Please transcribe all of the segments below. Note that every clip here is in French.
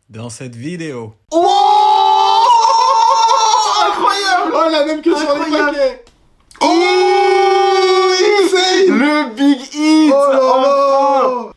Dans cette vidéo. Oh, incroyable! Oh, la même que sur les Incroyable. paquets. Oh, insane! Le big hit! Oh là Enfin. là.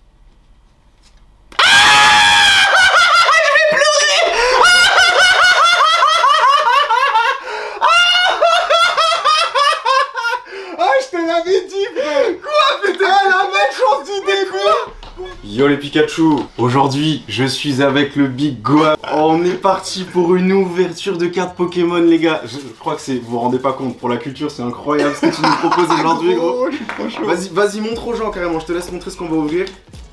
Ah, je te l'avais dit, frère. Quoi? Mais t'es la malchance du début. Yo les Pikachu! Aujourd'hui, je suis avec le Big Goa. On est parti pour une ouverture de cartes Pokémon, les gars. Je crois que c'est. Vous vous rendez pas compte, pour la culture, c'est incroyable ce que tu nous proposes aujourd'hui, gros. Oh, je suis trop chaud. Vas-y, montre aux gens carrément. Je te laisse montrer ce qu'on va ouvrir.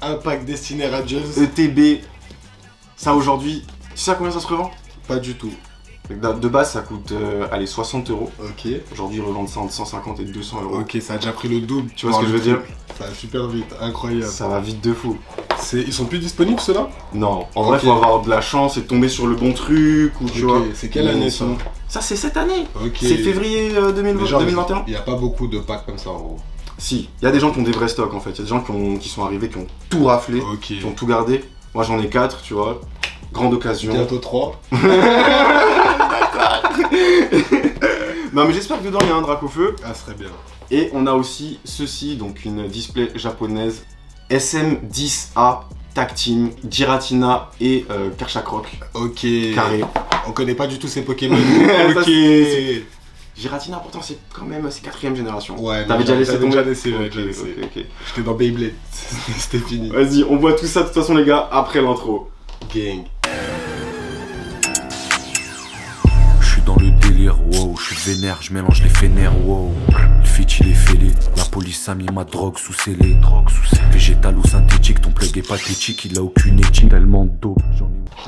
Un pack destiné à Radieuse. ETB. Ça aujourd'hui, tu sais à combien ça se revend? Pas du tout. De base, ça coûte allez, 60 €. Ok. Aujourd'hui, ils revendent ça entre 150 et 200 €. Ok, ça a déjà pris le double. Tu vois ce que je veux dire? Ça va super vite, incroyable. Ça va vite de fou. Ils sont plus disponibles ceux-là? Non, en vrai, Ok. faut avoir de la chance et tomber sur le bon truc ou tu vois. C'est quelle année ça? Ça, c'est cette année. Ok. C'est février 2021. Il n'y a pas beaucoup de packs comme ça en gros. Si, il y a des gens qui ont des vrais stocks en fait. Il y a des gens qui sont arrivés, qui ont tout raflé, Ok. qui ont tout gardé. Moi, j'en ai 4, tu vois. Grande occasion. Bientôt 3. Non, mais j'espère que dedans, il y a un Dracofeu. Ah, ce serait bien. Et on a aussi ceci, donc une display japonaise SM10A Tag Team, Giratina et Karchakrok Ok. carré. On connaît pas du tout ces Pokémon. Ça, Ok. c'est- Giratina pourtant c'est quand même c'est 4ème génération. Ouais, T'avais déjà laissé j'avais tomber. déjà laissé, ouais, Ok, déjà laissé. ok. J'étais dans Beyblade. C'était fini. Vas-y, on voit tout ça de toute façon les gars après l'intro. Gang. Je suis dans le délire, wow, je suis vénère, je mélange les fénères, wow. Le fit il est fêlé, la police a mis ma drogue sous scellé. Végétal ou synthétique, ton plug est pathétique, il a aucune éthique, tellement de dope.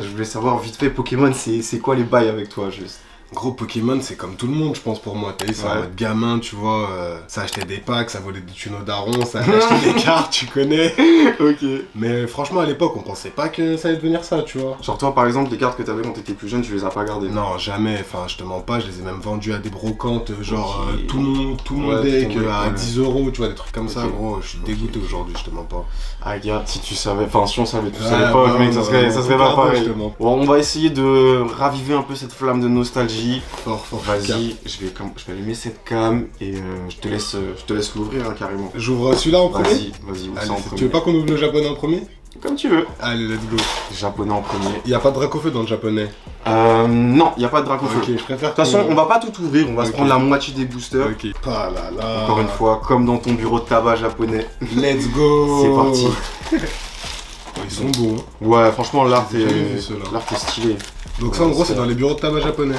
Je voulais savoir vite fait Pokémon c'est quoi les bails avec toi juste. Gros, Pokémon, c'est comme tout le monde, je pense, pour moi. T'as vu, c'est Ouais. en mode gamin, tu vois. Ça achetait des packs, ça volait des tunos darons, ça achetait des cartes, tu connais. Ok. Mais franchement, à l'époque, on pensait pas que ça allait devenir ça, tu vois. Genre toi par exemple les cartes que t'avais quand t'étais plus jeune tu les as pas gardées. Non, jamais. Enfin, je te mens pas, je les ai même vendus à des brocantes, genre Ok. tout mon Ouais, deck tout ton deck, à ouais. 10 €, tu vois, des trucs comme ça, Ok. gros. Je suis dégoûté aujourd'hui, je te mens pas. Ah gars, si tu savais, enfin si on savait tous à Ouais, l'époque bah, mec, ça serait pas pareil. Je te mens. Bon, on va essayer de raviver un peu cette flamme de nostalgie. Fort, fort. Vas-y, je vais allumer cette cam et je te laisse l'ouvrir hein, carrément. J'ouvre celui-là en premier. Vas-y, ouvre Allez, ça en tu premier. veux pas qu'on ouvre le japonais en premier? Comme tu veux. Allez, let's go. Japonais en premier. Y a pas de Dracofeu dans le japonais. Non, y a pas de Dracofeu. Ok, De je préfère. toute façon, on va pas tout ouvrir, on va se Ok. prendre la moitié des boosters. Ok. Ah là là. Encore une fois, comme dans ton bureau de tabac japonais. Let's go. C'est parti. Oh, ils sont beaux. Hein. Ouais, franchement, l'art J'ai jamais vu ceux-là. est stylé. Donc ça, en gros, c'est dans les bureaux de tabac japonais.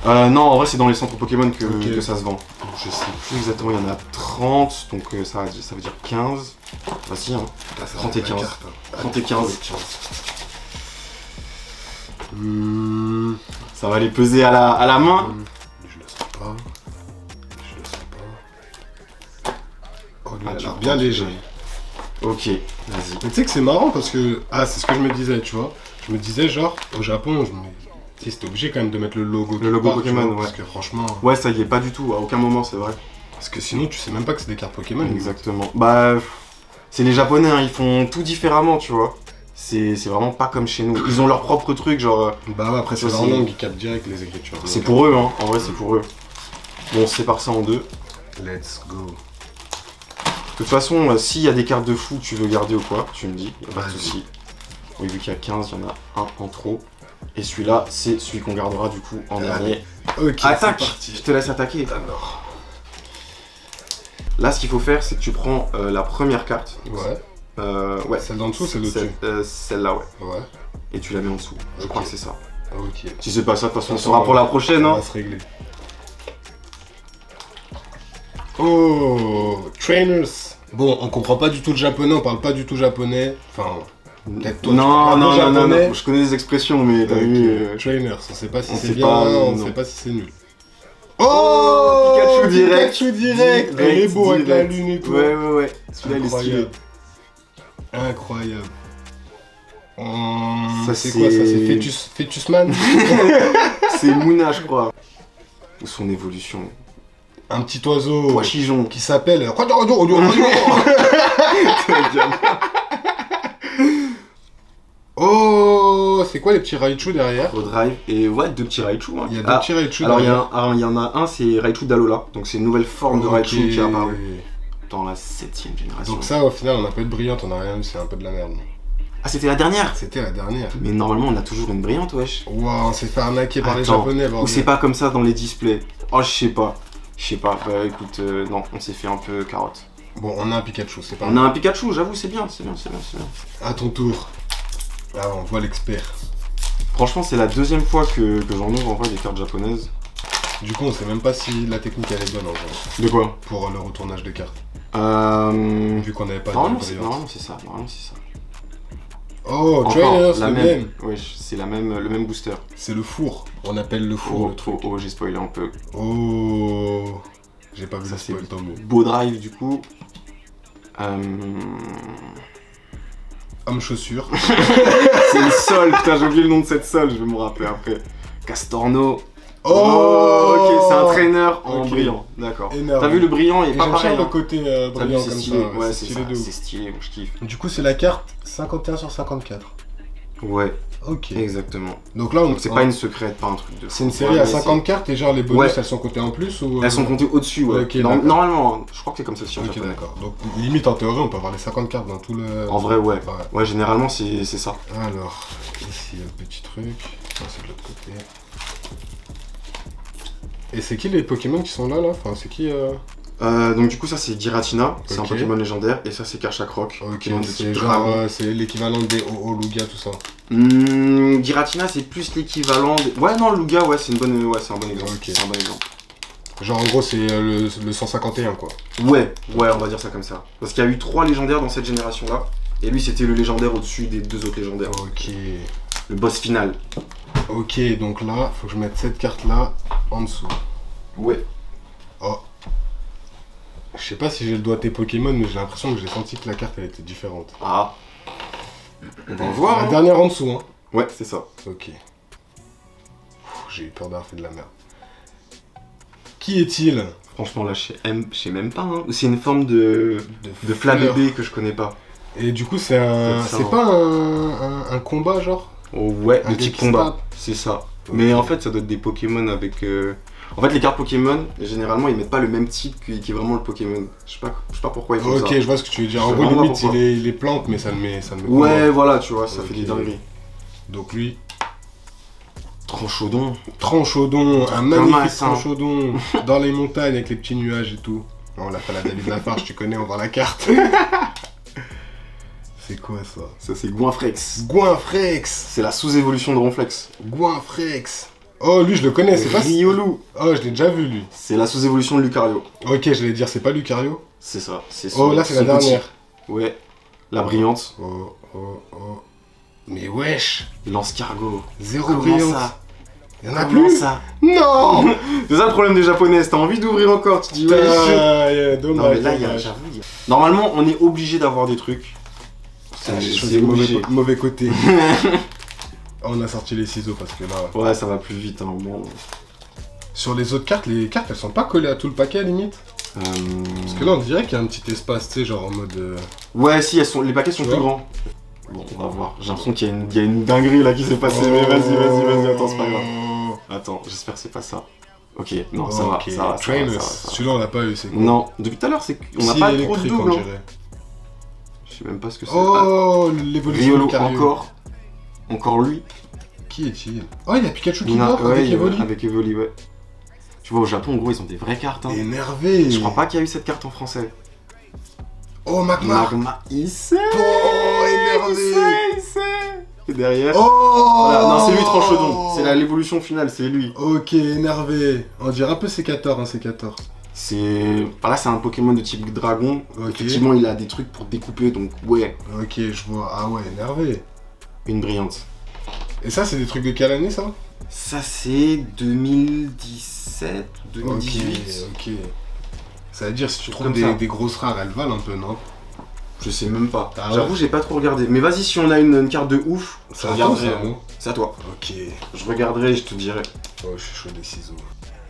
Non, en vrai, c'est dans les centres Pokémon que, Ok. que ça se vend. Je sais plus exactement, il y en a 30, donc ça veut dire 15. Vas-y, hein. Ah, ça 30 et va être la 15. carte, hein. 30 et 15. Ça va les peser à la main. Je le sens pas. Je le sens pas. Oh, lui, il Ah, a tu l'air prends, bien tu léger. Ok, vas-y. Mais tu sais que c'est marrant parce que. Ah, c'est ce que je me disais, tu vois. Je me disais, genre, au Japon, tu sais, c'était obligé quand même de mettre le logo. Le logo quelque part, tu Pokémon, vois, ouais. Parce que franchement. Ouais, ça y est, pas du tout, à aucun moment, c'est vrai. Parce que sinon, tu sais même pas que c'est des cartes Pokémon. Exactement. Bah, c'est les Japonais, hein, ils font tout différemment, tu vois. C'est vraiment pas comme chez nous. Ils ont leur propre truc, genre. Bah ouais, après, c'est Ça, leur c'est- langue, ils captent direct les écritures. C'est pour eux, hein. En vrai, c'est pour eux. Bon, on sépare ça en deux. Let's go. De toute façon, s'il y a des cartes de fou que tu veux garder ou quoi, tu me dis, y a pas de Vas-y. soucis. Oui, vu qu'il y a 15, il y en a un en trop. Et celui-là, c'est celui qu'on gardera du coup en Allez. dernier. Ok, Attaque! c'est parti. Je te laisse attaquer. Alors. Là, ce qu'il faut faire, c'est que tu prends la première carte. Ouais. Ouais. Celle d'en dessous, c'est au-dessus. Celle-là, ouais. Ouais. Et tu la mets en dessous. Je crois que c'est ça. Ok. Si c'est pas ça, de toute façon, on Ça, saura pour la prochaine, Ça hein. va se régler. Oh, trainers. Bon, on comprend pas du tout le japonais, on parle pas du tout japonais. Enfin, peut-être toi, tu Non, parles non, un peu non, non, japonais. non, je connais des expressions, mais t'as Ok, vu. trainers, on sait pas si on c'est sait bien, pas, on non. sait pas si c'est nul. Oh, Pikachu direct. Pikachu direct. Il est beau avec la lune et tout. Ouais, ouais, ouais. Celui-là, il est stylé. Incroyable. Ça, c'est quoi ça? C'est Fetusman. C'est Muna, je crois. Ou son évolution. Un petit oiseau Washijon. qui s'appelle. Oh, c'est quoi les petits Raichu derrière? Pro Drive et ouais, deux petits Raichu. Hein. Il y a deux petits Raichu alors derrière. il y en a un, c'est Raichu d'Alola, donc c'est une nouvelle forme de Raichu qui est apparue Ok. dans la 7ème génération. Donc ça, au final, on a pas eu de brillante, on a rien eu, c'est un peu de la merde. Ah, c'était la dernière. C'était la dernière. Mais normalement, on a toujours une brillante, wesh. Waouh, on s'est fait arnaquer par les Attends, japonais, ou bordel. c'est pas comme ça dans les displays. Oh, je sais pas. Bah écoute, non, on s'est fait un peu carotte. Bon, on a un Pikachu, c'est pas On a un Pikachu, j'avoue, c'est bien. À ton tour. Ah, on voit l'expert. Franchement, c'est la deuxième fois que j'en ouvre en vrai des cartes japonaises. Du coup, on sait même pas si la technique elle est bonne en vrai. De quoi? Pour le retournage de cartes. Vu qu'on avait pas de Normalement, brillante. c'est ça. Oh, Encore, Trainers, la le même. même. Wesh, c'est le même booster. C'est le four. On appelle le four le truc. J'ai spoilé un peu. Oh. J'ai pas vu Ça, le spoil, tant mieux. Beau drive du coup. Homme chaussure. C'est le sol, putain, j'ai oublié le nom de cette sol, je vais me rappeler après. Castorno. Oh, ok, c'est un trainer en Ok. brillant, d'accord. Énorme. T'as vu le brillant il est Et pas j'aime pareil. bien le Hein. côté T'as vu, brillant c'est comme stylé, ça. ouais, c'est c'est stylé ça, de ouf. c'est stylé, je kiffe. Du coup, c'est la carte 51 sur 54. Ouais, Ok. exactement. Donc là, Donc c'est pas une secrète, pas un truc de. C'est une série à 50 cartes et genre les bonus Ouais. elles sont comptées en plus ou Elles sont comptées au-dessus, ouais. Ok, d'accord. Normalement, hein, je crois que c'est comme ça sur Ok, japonais. d'accord. Donc limite en théorie, on peut avoir les 50 cartes dans tout le. En vrai, ouais. Ouais, généralement c'est ça. Alors, ici il y a le petit truc. Ça, c'est de l'autre côté. Et c'est qui les Pokémon qui sont là Enfin, c'est qui Donc du coup ça c'est Giratina, c'est un Ok. Pokémon légendaire, et ça c'est Karchakroc, Ok, Pokémon de c'est type genre dragon. c'est l'équivalent des Lugia, tout ça. Giratina c'est plus l'équivalent Ouais non, Lugia, ouais c'est un bon exemple. Ok. C'est un bon exemple. Genre en gros c'est le 151 quoi. Ouais, on va dire ça comme ça. Parce qu'il y a eu 3 légendaires dans cette génération là, et lui c'était le légendaire au-dessus des 2 autres légendaires. Ok. Le boss final. Ok, donc là, faut que je mette cette carte là en dessous. Ouais. Oh. Je sais pas si j'ai le doigté Pokémon, mais j'ai l'impression que j'ai senti que la carte elle était différente. Ah. On va voir. La Hein. dernière en dessous, hein. Ouais, c'est ça. Ok. J'ai eu peur d'avoir fait de la merde. Qui est-il? Franchement là je sais même pas. Hein. C'est une forme de fleur. flabébé que je connais pas. Et du coup, c'est un. C'est ça, C'est hein. pas un combat, genre? Oh, ouais, Un de type deck combat. stab. C'est ça. Ok. Mais en fait, ça doit être des Pokémon avec. En fait, les cartes Pokémon, généralement, ils mettent pas le même type qui est vraiment le Pokémon. Je sais pas pourquoi ils font Ok, ça. je vois ce que tu veux dire. En Je gros, sais vraiment limite, pourquoi. il les plante, mais ça le met. Ouais, voilà, tu vois, ça Ok. fait des dingueries. Donc lui, Tranchaudon. Tranchaudon, un Comme magnifique un saint. Tranchaudon, dans les montagnes avec les petits nuages et tout. Non, on l'a fait à la David Lafarge, tu connais, on voit la carte. C'est quoi ça? Ça, c'est Goinfrex. Goinfrex. C'est la sous-évolution de Ronflex. Goinfrex. Oh, lui, je le connais, c'est pas... Riolu. Oh, je l'ai déjà vu, lui. C'est la sous-évolution de Lucario. Ok, j'allais dire, c'est pas Lucario? C'est ça. C'est Oh, là, c'est la son petit. dernière. Ouais. La brillante. Oh. Mais wesh, Lance-cargo. zéro Comment brillante. ça? Y'en a Comment plus? ça? Non. C'est ça le problème des japonaises. T'as envie d'ouvrir encore. Tu te dis, ouais, shit. Yeah, Non, dommage, mais là, dommage. j'avoue, normalement, on est obligé d'avoir des trucs. J'ai C'est choisi le obligé. mauvais côté. On a sorti les ciseaux parce que là... Ouais, ça va plus vite. Hein. Bon. Sur les autres cartes, les cartes elles sont pas collées à tout le paquet à la limite. Parce que là on dirait qu'il y a un petit espace, tu sais, genre en mode... Ouais, si, les paquets sont Tu plus vois grands. Bon, on va voir. J'ai l'impression qu'il y a une dinguerie là qui s'est passée. Mais vas-y, attends, c'est pas grave. Attends, j'espère que c'est pas ça. Ok, non, ça va, Ok, ça va. Trainers. Celui-là on l'a pas eu, c'est quoi? Non, depuis tout à l'heure, c'est qu'on n'a Si, pas trop de électrique, double. on Hein. dirait. Je sais même pas ce que c'est. Oh, l'évolution Riolo, de Lucario. encore lui. Qui est-il? Oh, il y a Pikachu qui Il y en a- dort ouais, avec il y a- Evoli. Avec Evoli, ouais. Tu vois, au Japon, en gros, ils ont des vraies cartes. Hein. Énervé. Je crois pas qu'il y a eu cette carte en français. Oh, Magmar. Magma, il sait. Oh, énervé. Il sait. Et derrière. Oh. Voilà, non, c'est lui Tranchaudon. C'est l'évolution finale, c'est lui. Ok, énervé. On dirait un peu C14, hein, C14. Là, c'est un Pokémon de type dragon. Ok. Effectivement, il a des trucs pour découper, donc ouais, Ok, je vois. Ah ouais, énervé. une brillante. Et ça, c'est des trucs de quelle année, ça? Ça, c'est 2017, 2018. Ok. Ça veut dire, si tu trouves Comme ça. des grosses rares, elles valent un peu, non? Je sais même pas. Ah J'avoue, ouais. j'ai pas trop regardé. Mais vas-y, si on a une carte de ouf, je Ça regarderai. va, ça, non? C'est à toi. Ok. Je regarderai et je te dirai. Oh, je suis chaud des ciseaux.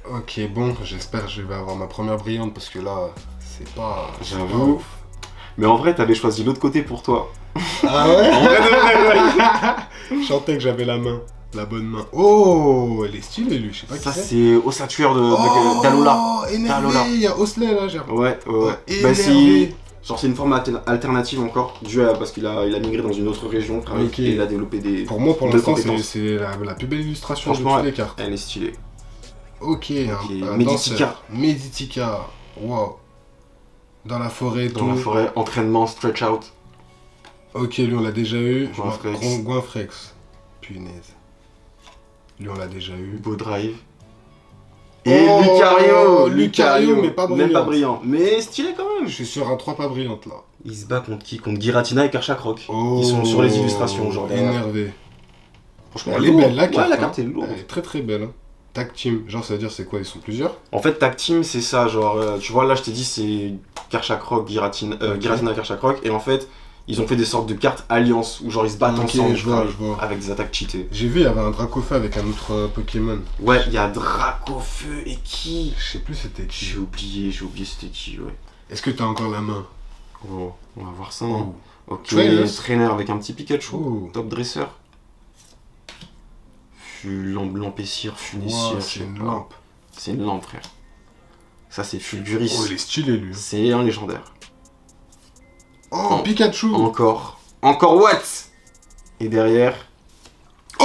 Ok, bon, j'espère que je vais avoir ma première brillante parce que là, c'est pas. J'avoue. Mais en vrai, t'avais choisi l'autre côté pour toi. Ah ouais? En vrai de vrai, ouais. Je sentais que j'avais la main. La bonne main. Oh, elle est stylée, lui. Je sais pas Ça, qui c'est. c'est ossature d'Alola. Oh, D'Alola. énervé. Il y a Osley là, j'ai Ouais. Bah, énervé. c'est une forme alternative encore, parce qu'il a migré dans une autre région, frère, Ok. et il a développé des. Pour moi, pour de l'instant, compétences. c'est la plus belle illustration de Franchement, toutes les cartes. elle est stylée. Ok, un Meditica. danseur. Meditica. Wow. Dans la forêt, Dans la forêt, entraînement, stretch out. Ok, lui on l'a déjà eu. Goinfrex. Goinfrex. Punaise. Lui on l'a déjà eu. Beau drive. Et Lucario. Lucario, mais pas brillant. Même pas brillant. Mais stylé quand même. Je suis sur un 3 pas brillante là. Il se bat contre qui? Contre Giratina et Karchakroc. Oh, Ils sont sur les illustrations, genre. énervé. Franchement, Elle est belle la Ouais, carte. la carte hein. est lourde. Elle est très très belle. Hein. Tag team, genre ça veut dire c'est quoi? Ils sont plusieurs? En fait, Tag Team, c'est ça, genre, tu vois, là, je t'ai dit, c'est Karchakroc, Giratina, Giratina, Karchakroc, et en fait, ils ont fait des sortes de cartes alliance, où genre, ils se battent Ok, ensemble, je vois. avec des attaques cheatées. J'ai vu, il y avait un Dracofeu avec un autre Pokémon. Ouais, il y a Dracofeu et qui? Je sais plus c'était qui. J'ai oublié c'était qui, ouais. Est-ce que t'as encore la main? Oh, on va voir ça. Oh. Ok, Trainers. trainer avec un petit Pikachu, Oh. top dresseur. L'empécir, Funessir, Wow, je c'est sais une pas. lampe. C'est une lampe, frère. Ça, c'est Fulguris. Oh, il est stylé lui. C'est un légendaire. Oh, Pikachu. Encore what? Et derrière... Oh,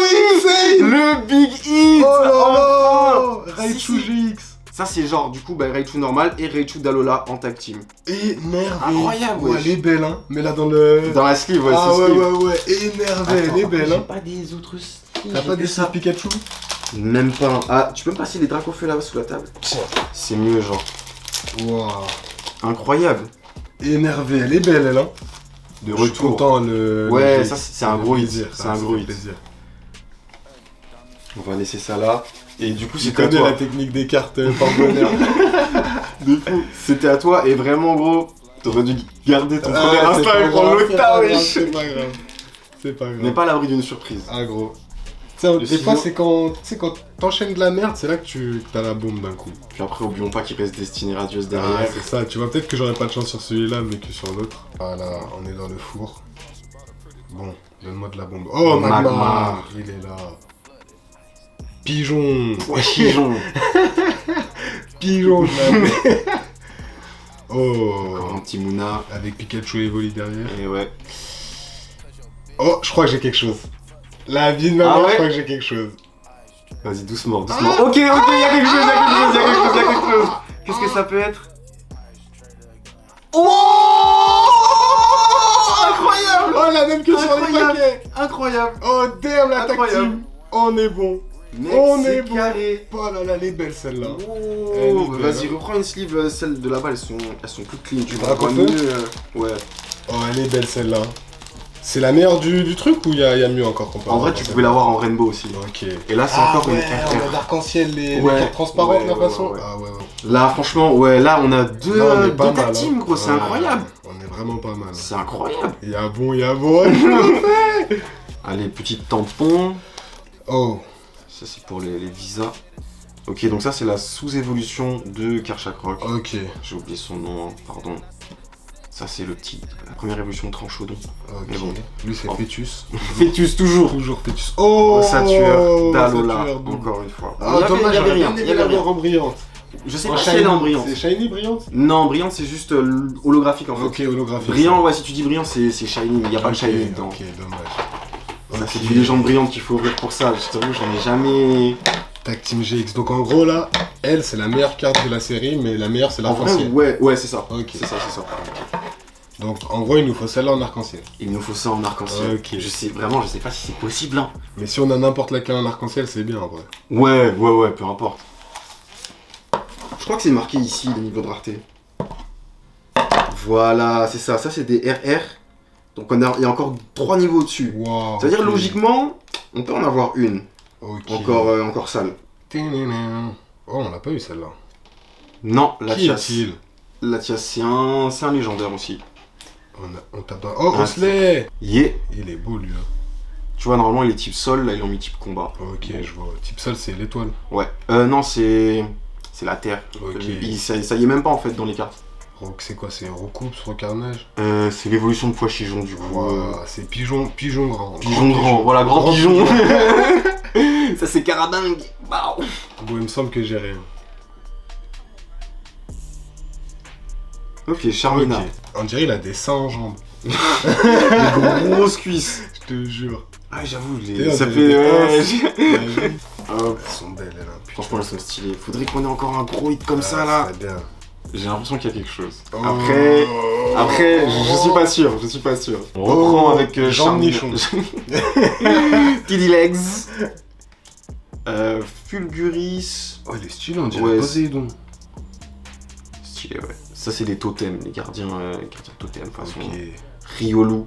insane. Le Big Hit! Oh là Enfin. là. Raichu GX. Ça, c'est genre, du coup, Raichu normal et Raichu d'Alola en tag team. Énervé. Incroyable, Ouais, wesh. elle est belle, hein. Mais là dans le. Dans la sleeve, ouais, Ah c'est ouais, sleeve. ouais. Énervé, elle est belle, J'ai hein. pas des autres styles. T'as pas des ça? Pikachu? Même pas. Ah, tu peux me passer les Dracofeu là-bas sous la table? C'est mieux, genre. Waouh. Incroyable. Énervé, elle est belle, elle, hein. De Je suis retour. content, le. Ouais, le ça, GX. c'est un Ça gros fait hit. plaisir, C'est ça, un ça gros fait hit. plaisir. On va laisser ça là. Et du coup, Tu c'était à connais toi. la technique des cartes par bonheur. De fou. C'était à toi et vraiment, gros, t'aurais dû garder ton premier Ah, c'est instinct pas et prendre grave, l'autre c'est pas grave, wesh. c'est pas grave. C'est pas On n'est grave. pas à l'abri d'une surprise. Ah, gros. Tu sais, des ciseau. fois, c'est quand, tu sais, quand t'enchaînes de la merde, c'est là que t'as la bombe d'un coup. Puis après, oublions pas qu'il reste Destinée Radieuse Ah, derrière. c'est ça. Tu vois, peut-être que j'aurais pas de chance sur celui-là, mais que sur l'autre. Voilà, on est dans le four. Bon, donne-moi de la bombe. Oh, Magmar. Magmar. Il est là. Pigeon. Ouais, Pigeon. Pigeon, je l'avais. Encore Oh. un petit Mouna. Avec Pikachu et Evoli derrière. Et ouais. Oh, je crois que j'ai quelque chose. La vie de ma Ah mère, ouais je crois que j'ai quelque chose. Vas-y, doucement, doucement. Ok, il y a quelque chose, il y a quelque chose. Qu'est-ce que ça peut être? Oh, incroyable. Oh, la même que sur les Incroyable. paquets. Incroyable. Oh, damn, la Incroyable. tactile. On est bon. Mec, On c'est est bon. carré. Oh là là, elle est belle celle-là. Elle Oh, est belle, vas-y, hein. reprends une sleeve, celles de là-bas, elles sont plus clean. Tu Dracofeu vois mieux. Ouais. Oh, elle est belle celle-là. C'est la meilleure du truc ou il y a mieux encore qu'on peut En vrai, avoir tu dans pouvais l'avoir en rainbow aussi. celle-là? Ok. Et là, c'est Ah encore ouais, une carte. on a d'arc-en-ciel, les Ouais, cartes transparentes, ouais, la ouais, façon. ouais. Ah ouais, ouais. Là, franchement, ouais, là, on a deux, Non, on est pas deux tag mal, teams, hein. gros, c'est Ouais, incroyable. On est vraiment pas mal. C'est incroyable. Il y a bon, il y a bon. Allez, petit tampon. Oh. Ça, c'est pour les visas. Ok, donc ça, c'est la sous-évolution de Karchakroc. Ok. J'ai oublié son nom, hein, pardon. Ça, c'est la première évolution de Tranchaudon. Ok. Mais bon. Lui, c'est Oh. Fœtus. Fœtus, toujours. Toujours Fœtus. Oh. Ossature d'Alola, Ossature double. encore une fois. Ah, dommage, il y avait j'aurais rien. bien Il aimé y avait la rien. voir en brillante. Je sais En pas si elle est en brillante. C'est shiny brillante? Non, brillante, c'est juste holographique en fait. Ok, holographique. Brillant, ouais, si tu dis brillant, c'est shiny, mais il n'y a pas de Ok, shiny dedans. Ok, dommage. Ça, Ok. c'est du légende brillante qu'il faut ouvrir pour ça. Je t'avoue, j'en ai jamais. Tag Team GX. Donc en gros là, elle c'est la meilleure carte de la série, mais la meilleure c'est En vrai, l'arc-en-ciel. ouais, c'est ça. Ok. C'est ça, c'est ça. Donc en gros il nous faut celle-là en arc-en-ciel. Il nous faut ça en arc-en-ciel. Ok. Je sais pas si c'est possible. Hein. Mais si on a n'importe laquelle en arc-en-ciel, c'est bien en vrai. Ouais, peu importe. Je crois que c'est marqué ici le niveau de rareté. Voilà, c'est ça. Ça, c'est des RR. Donc il y a encore 3 niveaux au-dessus. Wow. C'est-à-dire, ok. logiquement, on peut en avoir une. Ok. Encore sale. Oh, on l'a pas eu celle-là. Non, Qui Latias. est-il? Latias, c'est un légendaire aussi. On tape dans... Oh, Ah, Osley. Yeah. Il est beau lui. Hein. Tu vois, normalement, il est type sol, là, ils l'ont mis type combat. Ok, je vois. Type sol, c'est l'étoile. Ouais. Non, c'est la terre. Ok. Ça y est même pas, en fait, dans les cartes. C'est quoi? C'est recoupe, recarnage? C'est l'évolution de Pois-Chichon du coup. Voilà, c'est pigeon grand. Pigeon grand, voilà, grand pigeon. Ça c'est Caradingue. Waouh. Bon, il me semble que j'ai rien. Ok, Charmina. Ok. On dirait il a des seins en jambes. Des grosses cuisses. Je te jure. Ah, j'avoue, T'es ça un fait. des Hop. Elles sont belles, elles. Hein, Franchement, elles sont stylées. Faudrait qu'on ait encore un gros hit comme ça Ah, là. c'est bien. J'ai l'impression qu'il y a quelque chose. Oh. Après, je suis pas sûr, je suis pas sûr. On reprend avec Jean Charmina. Nichon. Tiddy Legs. Fulguris. Oh, il est stylé, on dirait Ouais, Poséidon. Stylé, ouais. Ça, c'est les totems, les gardiens totems, façon. Ok. Riolu.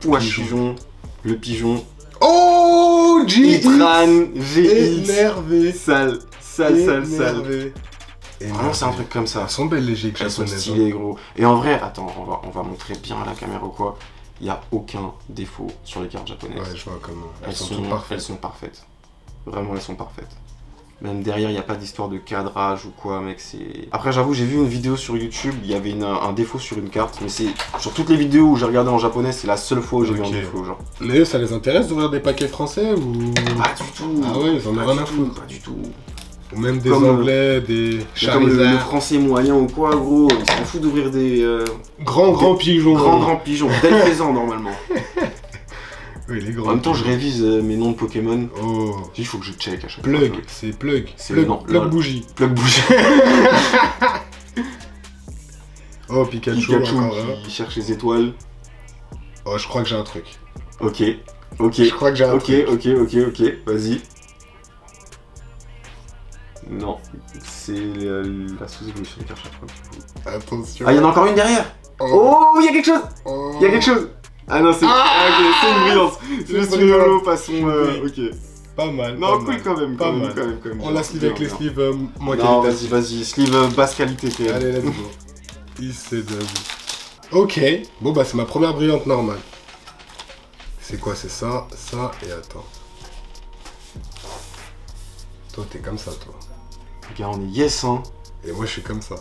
Pois-Chichon. Le pigeon. Oh, Itran. GX. Énervé. Sale. Énervé. Vraiment, c'est un truc comme ça. Elles sont belles, les GX Elles sont japonaises. stylées, gros. Et en vrai, attends, on va montrer bien à la caméra ou quoi. Il n'y a aucun défaut sur les cartes japonaises. Ouais, je vois comment. elles sont toutes parfaites. Elles sont parfaites. Vraiment, elles sont parfaites. Même derrière, il n'y a pas d'histoire de cadrage ou quoi, mec. C'est. Après, j'avoue, j'ai vu une vidéo sur YouTube, il y avait un défaut sur une carte, mais c'est. Sur toutes les vidéos où j'ai regardé en japonais, c'est la seule fois où j'ai vu un Ok. défaut, genre. Mais eux, ça les intéresse d'ouvrir des paquets français ou. Pas du tout. Ah ouais, ils en ont Pas rien du à tout, foutre. Pas du tout. Ou même des Comme, anglais, des C'est comme le Charizard. français moyen ou quoi, gros. Ils s'en foutent d'ouvrir des. Grand pigeon. Grands pigeons. Dès faisant, normalement. Oui, les grands. En même temps, je pigeons. révise mes noms de Pokémon. Oh. Il faut que je check à chaque Plug, fois. c'est plug. C'est- Plug, non, plug non. bougie. Plug bouge. Oh, Pikachu, Pikachu encore là. qui cherche les étoiles. Oh, je crois que j'ai un truc. Ok. Ok. Je crois que j'ai un Ok, truc. ok. Vas-y. Non. C'est la sous-évolution des cartes chaque fois. Attention. Ah, il y en a encore une derrière. Oh, il y a quelque chose. Oh. Il y a quelque chose. Ah non, c'est. Ah, ok, c'est une brillante. C'est une juste une brillante. holo façon. Ok. Pas mal. Non, pas cool mal. quand même. Pas Quand même, mal. quand même. On la sleeve avec les Bien, sleeves moins Non, qualitatifs. vas-y. Sleeve basse qualité, quand même. Allez, let's go. Il s'est déjà vu. Ok. Bon, bah, c'est ma première brillante normale. C'est quoi? C'est ça, ça et attends. Toi, t'es comme ça, toi. Gars, on est yes, hein. Et moi, je suis comme ça.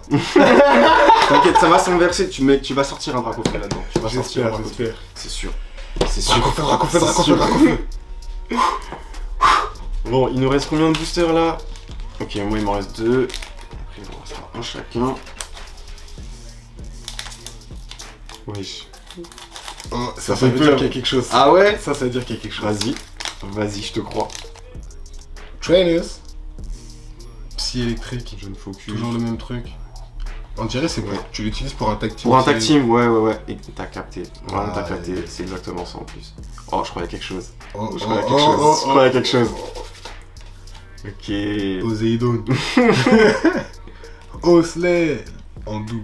T'inquiète, ça va s'inverser. Tu vas sortir un Dracofeu là-dedans. Tu vas sortir un J'espère, Dracofeu. j'espère. C'est sûr. C'est sûr. Dracofeu. C'est sûr. Bon, il nous reste combien de boosters là? Ok, moi il m'en reste 2. Après, il en restera un chacun. Wesh. Oh, Ça ça fait veut peur. dire qu'il y a quelque chose. Ah ouais? Ça veut dire qu'il y a quelque chose. Vas-y, je te crois. Trainers. Psy électrique. Je ne focus. Toujours le même truc. On dirait c'est Ouais. tu l'utilises pour un tag team. Pour un tag team, ouais. Et t'as capté. Vraiment, t'as Ah, capté. yes. C'est exactement ça en plus. Oh, je croyais quelque chose. Oh, Je croyais quelque chose. Je croyais quelque chose. Ok. Poséidon. Osley. En doux.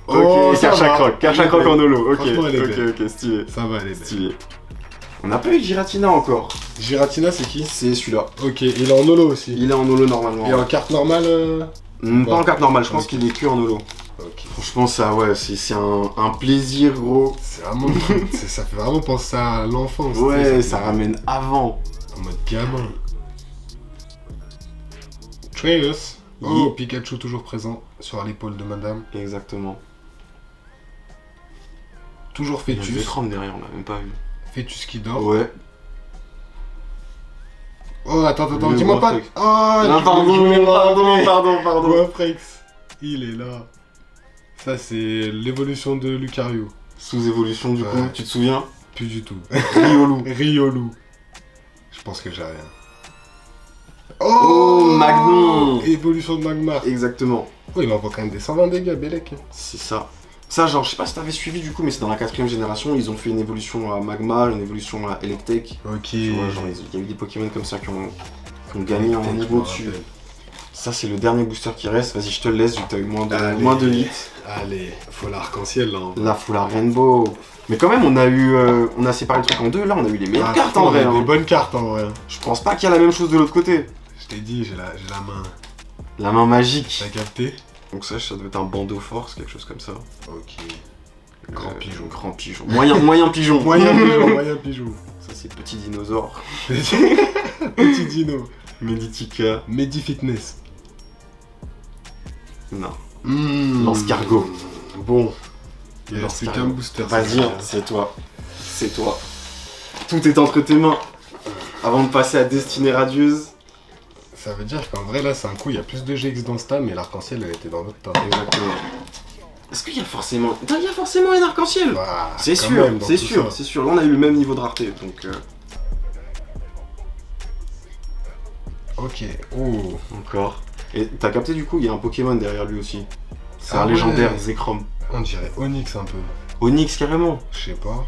Ok, Oh, ça va. Karchakroc en holo. Ok, Franchement, elle est belle. ok, stylé. Ça va, elle est belle. Stylé. On n'a pas eu Giratina encore. Giratina, c'est qui? C'est celui-là. Ok, il est en holo aussi. Il est en holo normalement. Et en carte normale Pas en carte normale, je pense Ok. qu'il est que en holo. Ok. Franchement, ça, ouais, c'est un plaisir, gros. C'est vraiment. Ça fait vraiment penser à l'enfance. Ouais, tu sais, ça ramène avant. En mode gamin. Trainers. Oh, Pikachu toujours présent sur l'épaule de madame. Exactement. Toujours Il y a le fœtus. écran derrière, on l'a même pas vu. Fœtus qui dort. Ouais. Oh, attends, Le dis-moi pas. Guafrex. Oh, Non, pardon. Guafrex. Il est là. Ça, c'est l'évolution de Lucario. Sous-évolution du coup, Ouais. tu te souviens? Plus du tout. Riolu. Riolu. Je pense que j'ai rien. Oh, Magnon. Évolution de Magmar. Exactement. Oh, il envoie quand même des 120 dégâts, Belek. C'est ça. Ça, genre, je sais pas si t'avais suivi du coup, mais c'est dans la 4ème génération, ils ont fait une évolution à Magma, une évolution à Electek. Ok. Tu vois, genre, il y a eu des Pokémon comme ça qui ont gagné en niveau dessus. Ça, c'est le dernier booster qui reste. Vas-y, je te le laisse, vu que t'as eu moins de hits. Allez, faut l'arc-en-ciel là. Là, faut la Rainbow. Mais quand même, on a séparé le truc en deux. Là, on a eu les meilleures cartes en vrai. Des Hein. bonnes cartes en vrai. Je pense pas qu'il y a la même chose de l'autre côté. Je t'ai dit, j'ai la main. La main magique. T'as capté? Donc ça devait être un bandeau force, quelque chose comme ça. Ok. Grand pigeon. Grand pigeon. Moyen pigeon. Moyen pigeon. Ça, c'est petit dinosaure. Petit dino. Meditica. Medifitness. Non. Lance-cargo. Bon. Il reste Lance-cargo. qu'un booster. Vas-y, hein, c'est toi. C'est toi. Tout est entre tes mains. Avant de passer à Destinée Radieuse. Ça veut dire qu'en vrai, là, c'est un coup, il y a plus de GX dans ce tas, mais l'arc-en-ciel, elle était dans l'autre tas. Exactement. Est-ce qu'il y a forcément... Il y a forcément un arc-en-ciel. Bah, C'est quand sûr, même, dans c'est tout sûr, ça. c'est sûr. Là, on a eu le même niveau de rareté, donc... Ok. Oh. Encore. Et t'as capté, du coup, il y a un Pokémon derrière lui aussi. C'est Ah un ouais. légendaire, Zekrom. On dirait Onyx un peu. Onyx, carrément. Je sais pas.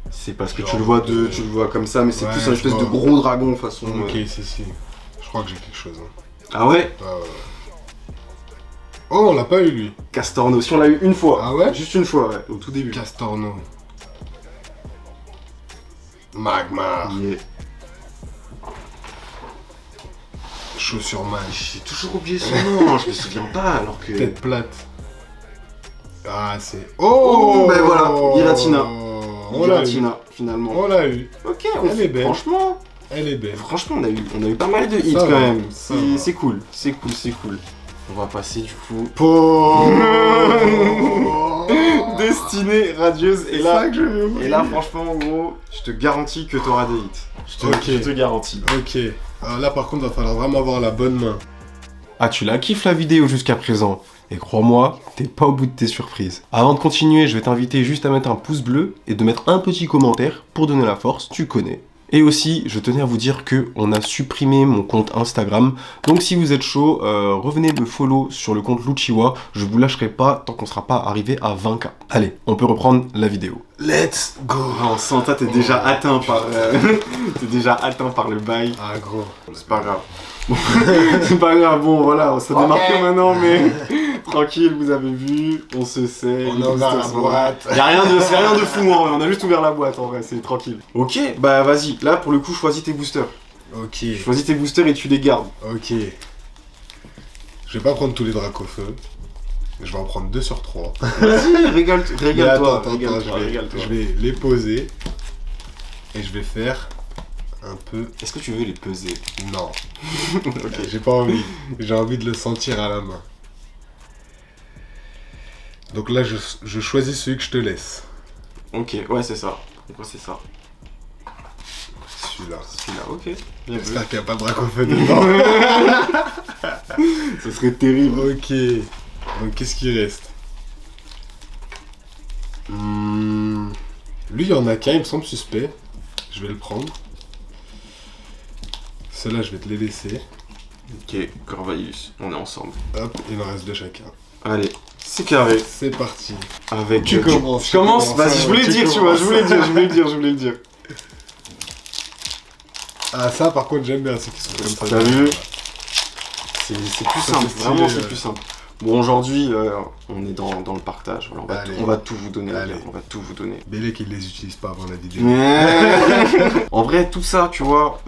C'est parce que Genre, tu le vois comme ça, mais c'est ouais, plus un je espèce de vois. gros dragon façon... Ok, si. Je crois que j'ai quelque chose. Hein. Ah ouais. Oh, on l'a pas eu, lui. Castorno, si on l'a eu une fois. Ah ouais. Juste une fois, ouais, au tout début. Castorno. Magmar. Yeah. Chaussure mage. J'ai toujours oublié son nom, je me souviens pas, alors que... Tête plate. Ah, c'est... Oh, ben voilà, Giratina. On l'a eu. Giratina, finalement. On l'a eu. Ok, Elle est belle. franchement, Elle est belle. on a eu pas mal de hits Ça quand va, même. ça va. C'est cool, c'est cool. On va passer du coup... Po. Destinée Radieuse, et C'est là... ça que je veux. Et là, franchement, gros, je te garantis que t'auras des hits. Ok. Je te garantis. Ok. Alors là, par contre, va falloir vraiment avoir la bonne main. Ah, tu la kiffes la vidéo jusqu'à présent. Et crois-moi, t'es pas au bout de tes surprises. Avant de continuer, je vais t'inviter juste à mettre un pouce bleu et de mettre un petit commentaire pour donner la force, tu connais. Et aussi, je tenais à vous dire que on a supprimé mon compte Instagram. Donc si vous êtes chaud, revenez me follow sur le compte Luchiwa. Je vous lâcherai pas tant qu'on sera pas arrivé à 20K. Allez, on peut reprendre la vidéo. Let's go. Non, Santa, t'es déjà atteint par... t'es déjà atteint par le bail. Ah, gros. C'est pas grave. C'est pas grave, bon voilà, ça démarque maintenant, mais tranquille, vous avez vu, on se sait. On a ouvert la boîte. C'est rien de fou en vrai, on a juste ouvert la boîte en vrai, c'est tranquille. Ok, bah vas-y, là pour le coup, choisis tes boosters. Ok. Choisis tes boosters et tu les gardes. Ok. Je vais pas prendre tous les Dracofeu. Je vais en prendre 2 sur 3. Vas-y, régale-toi, Attends, régale-toi. je vais les poser. Et je vais faire un peu... Est-ce que tu veux les peser? Non. Ok. J'ai pas envie. J'ai envie de le sentir à la main. Donc là, je choisis celui que je te laisse. Ok, ouais, c'est ça. Donc, ouais, c'est ça. Celui-là. Celui-là, ok. Bien vu. J'espère qu'il n'y a pas de Dracofeu dedans. Ce serait terrible. Ok. Donc qu'est-ce qui reste? Lui, il y en a qu'un, il me semble suspect. Je vais le prendre. Ceux-là, je vais te les laisser. Ok, Corvallis, on est ensemble. Hop, il en reste 2 chacun. Allez, c'est carré. C'est parti. Avec... Tu commences. Je commence. tu commences. Vas-y, je voulais le Tu dire, tu vois, commences. je voulais le dire. Ah, ça, par contre, j'aime bien ceux qui sont comme ça. T'as vu? C'est plus Ça, simple, c'est stylé, vraiment c'est ouais. plus simple. Bon, aujourd'hui, on est dans le partage, voilà, Allez. on va tout vous donner, les Allez. gars, on va tout vous donner. Bélé qui les utilise pas avant la vidéo. En vrai, tout ça, tu vois,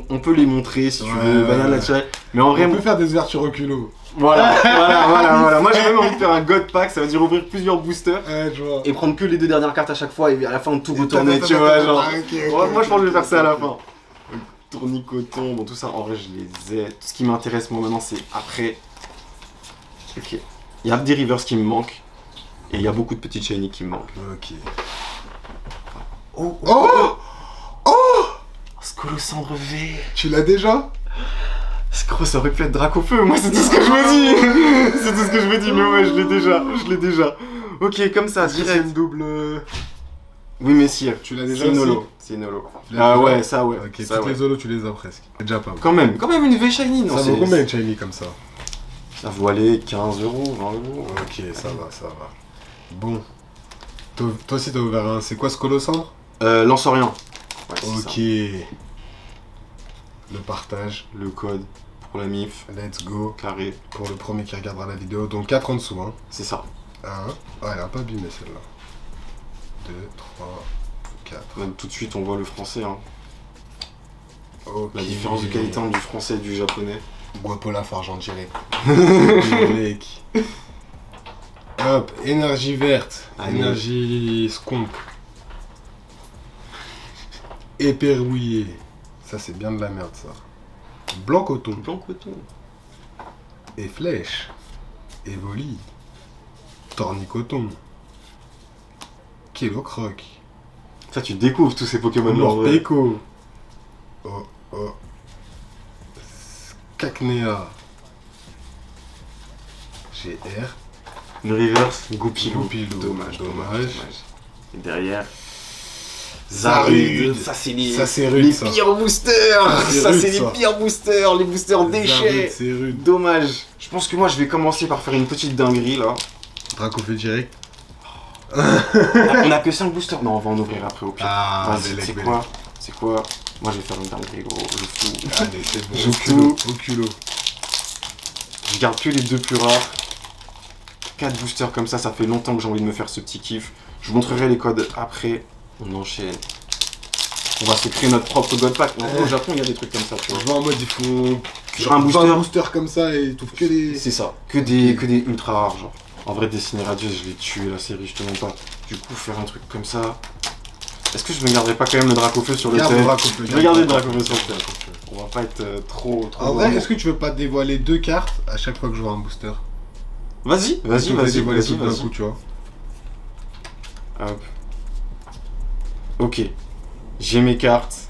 on peut les montrer si tu Ouais, veux, ouais, banane ouais. naturelle. Mais en vrai, On peut faire des ouvertures au culot. voilà. Moi, j'ai même envie de faire un God Pack, ça veut dire ouvrir plusieurs boosters Ouais, je vois. et prendre que les 2 dernières cartes à chaque fois et à la fin, tout Et retourner, t'as- tu vois, genre. Ah, ok, Ouais, ok, moi, je pense que je vais faire ça à la ok. fin. Tournicoton, bon, tout ça, en vrai, je les ai. Tout ce qui m'intéresse, moi, maintenant, c'est après. Ok. Il y a des rivers qui me manquent. Et il y a beaucoup de petites shiny qui me manquent. Ok. Oh Scolocendre V. Tu l'as déjà? C'est gros, ça aurait pu être Dracofeu, moi, c'est tout ce que je me dis. C'est tout ce que je me dis, mais ouais, je l'ai déjà. Ok, comme ça, C'est direct. une double... Oui, messire. Tu l'as déjà C'est une aussi holo. C'est une holo. Tu l'as Ah déjà ouais, ça ouais. Ok, ça, toutes ouais. les holos, tu les as presque. C'est déjà pas mal. Quand même une V shiny, non? Ça c'est- vaut combien une shiny comme ça? Ça vaut aller 15 €, 20 €. Ok, ça va. Bon. Toi aussi t'as ouvert un... C'est quoi ce colossandre? Lansorien. Ouais, c'est Ok. ça. Le partage. Le code pour la MIF, Let's go. carré, Pour le premier qui regardera la vidéo. Donc 4 en dessous, hein. c'est ça. 1. Ah, elle a pas abîmé celle-là. 2, 3, 4. Même tout de suite, on voit le français. Hein. Ok. La différence de qualité entre du français et du japonais. Guapola Fargent direct. Mec. Hop, énergie verte. Allez. Énergie skunk. Éperrouillé. Ça, c'est bien de la merde, ça. Blanc coton. Blanc coton. Et flèche. Evoli. Tornicoton. Kilocroc. Ça, tu découvres tous ces Pokémon-là en vrai. Morpeko. Oh. Cacnea. GR. Le reverse, Goupilou. Goupilou. Dommage. Et derrière, Zarude. Ça, c'est Ça, c'est rude, ça. pires boosters. C'est Ça, rude, c'est ça. les pires boosters. Les boosters déchets. Zarude, c'est rude. Dommage. Je pense que moi, je vais commencer par faire une petite dinguerie là. Dracofeu direct. On a que 5 boosters. Non, on va en ouvrir après au pire. Ah, Vas-y, Bellec, c'est quoi? Moi, je vais faire une dinguerie, gros. Je fous. Allez, c'est bon. Je Au culot. Je garde que les 2 plus rares. 4 boosters comme ça fait longtemps que j'ai envie de me faire ce petit kiff. Je vous montrerai les codes après. On enchaîne. On va se créer notre propre god pack. Au Japon, il y a des trucs comme ça, tu vois. Je vois en mode, ils font Genre un 20 booster. boosters comme ça et ils trouvent que des... C'est ça. Que des ultra rares, genre. En vrai, Destiny Radius, je l'ai tué la série, je te mens pas. Du coup, faire un truc comme ça. Est-ce que je me garderai pas quand même le Dracofeu sur le Garde thème? le Dracofeu. Je vais garder le Dracofeu sur le thème. On va pas être trop. En vrai, est-ce que tu veux pas dévoiler 2 cartes à chaque fois que je vois un booster? Vas-y, Tu peux dévoiler tout d'un vas-y. coup, tu vois. Hop. Ok. J'ai mes cartes.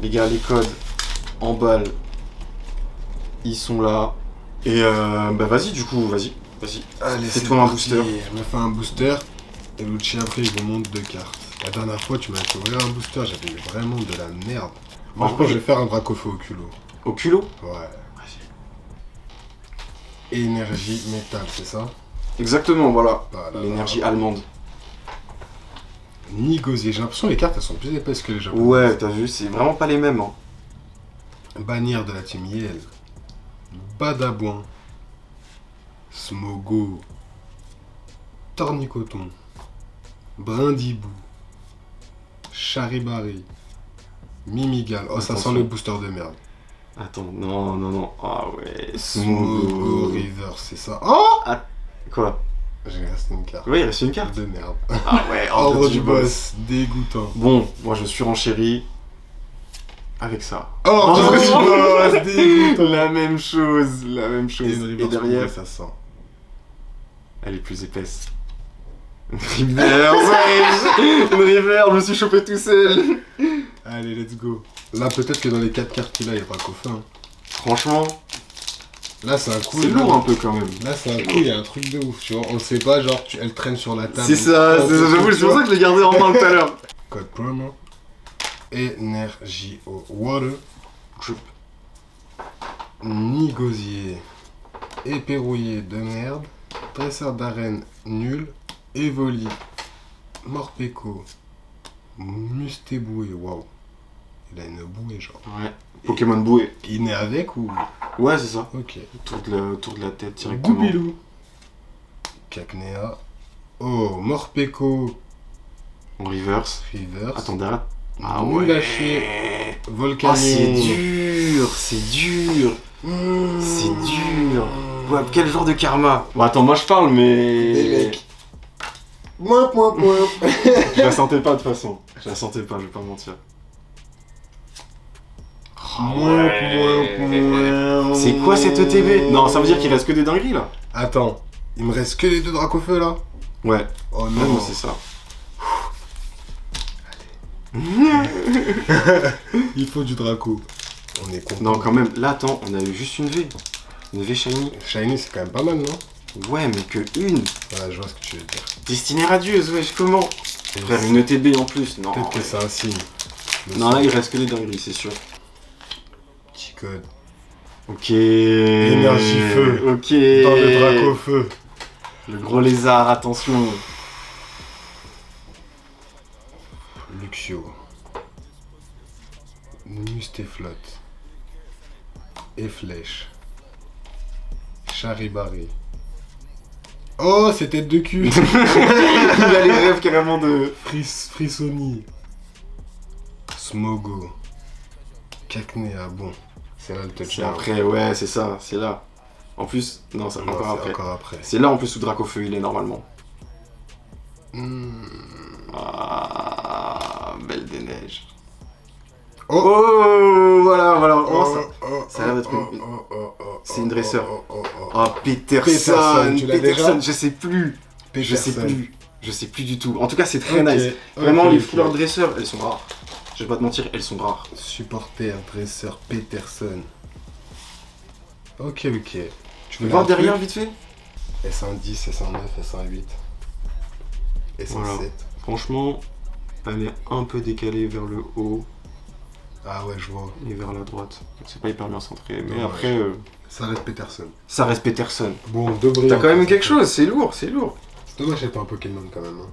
Les gars, les codes en balle. Ils sont là. Et bah vas-y, du coup, vas-y. Allez, C'est toi un parti. booster. Je me fais un booster. Et Lucci, après, il vous montre 2 cartes. La dernière fois, tu m'as fait ouvrir un booster, j'avais eu vraiment de la merde. Moi, je pense que je vais faire un Dracofeu au culot. Au culot? Ouais. Énergie métal, c'est ça? Exactement, voilà. Voilà. L'énergie allemande. Ni gosier. J'ai l'impression que les cartes, elles sont plus épaisses que les japonaises. Ouais, t'as vu, c'est vraiment pas les mêmes. Hein. Bannière de la team Yel. Badabouin. Smogo. Tornicoton. Brindibou. Charibari. Mimigal. Oh, ça Attention. sent le booster de merde. Attends, non. Ah ouais, Smogo Smogo. River, c'est ça. Oh! Quoi? J'ai resté une carte. Ouais, il reste une carte. De merde. Ah ouais, Ordre du boss. Dégoûtant. Bon, moi je suis renchéri avec ça. Ordre du boss. Dégoûtant. La même chose. Et une River, Et derrière, ça sent. elle est plus épaisse. Une river, ouais. Une river, je me suis chopé tout seul. Allez, let's go. Là, peut-être que dans les 4 cartes qu'il a, il y aura qu'au fin. Franchement, Là, c'est un coup. c'est lourd un peu quand même. Là, c'est un coup, il y a un truc de ouf, tu vois. On le sait pas, genre, elle traîne sur la table. C'est ça, j'avoue, c'est pour ça que je l'ai gardé en main tout à l'heure. Code promo. Énergie au water. Drip. Ni gosier. Épée rouillée de merde. Dresseur d'arène nul. Evoli. Morpeko. Mustéboué, waouh. Il a une bouée, genre. Ouais. Pokémon bouée. Il naît avec ou. Ouais, c'est ça. Ok. Autour de la tête directement. Goupilou. Cacnea. Oh, Morpeko. En reverse. Reverse. Attends, derrière. Ah Nul ouais. lâché. Volcano. Oh, c'est dur. C'est dur. Ouais, quel genre de karma? Bon, attends, moi je parle, mais. Bellec. Point. Je la sentais pas de toute façon. Je vais pas mentir. C'est quoi cette ETB? Non, ça veut dire qu'il reste que des dingueries là. Attends, il me reste que les 2 Dracofeu là. Ouais, Oh ouais, non, moi, c'est ça. il faut du Draco. On est content. Non, quand même, là, attends, on a eu juste une V. Une V shiny. Shiny, c'est quand même pas mal, non? Ouais, mais que une. Ouais, je vois ce que tu veux dire. Destiny Radius, wesh, comment? Frère, une ETB en plus, non. Peut-être que c'est un signe. Non, là, il reste que des dingueries, c'est sûr. Petit code. Ok. Énergie feu. Ok. Dans le Dracofeu. Le gros lézard, attention. Luxio. Mustéflotte. Et Flèche. Charibari. Oh, c'est tête de cul. Il a les rêves carrément de. Frissoni. Smogo. Cacnea, bon. C'est là le C'est touchdown. après, ouais, c'est ça, c'est là. En plus, non, c'est Non, encore c'est après. encore après. C'est là en plus où Dracofeu il est normalement. Hmm. Ah, belle des neiges. Oh. Oh, voilà. Oh, Oh, ça, oh, ça a l'air d'être oh, une- oh, oh, oh. C'est une dresseur. Oh. Ah, Peterson. Peterson, tu l'as déjà? Je sais plus. Je sais Peterson. plus. Je sais plus du tout. En tout cas, c'est très Ok, nice. ok, Vraiment, les ok. couleurs dresseurs, elles sont rares. Je vais pas te mentir, elles sont rares. Supporter, dresseur, Peterson. Ok. Tu Tu veux voir derrière vite fait? S110, S109, S108. S107. Voilà. Franchement, elle est un peu décalée vers le haut Ah ouais, je vois. et vers la droite. C'est pas hyper bien centré, mais Dommage. après, Ça reste Peterson. ça reste Peterson. Bon, deux brillants. T'as quand même quelque chose, c'est lourd, c'est lourd. C'est dommage, j'ai pas un Pokémon quand même. Hein.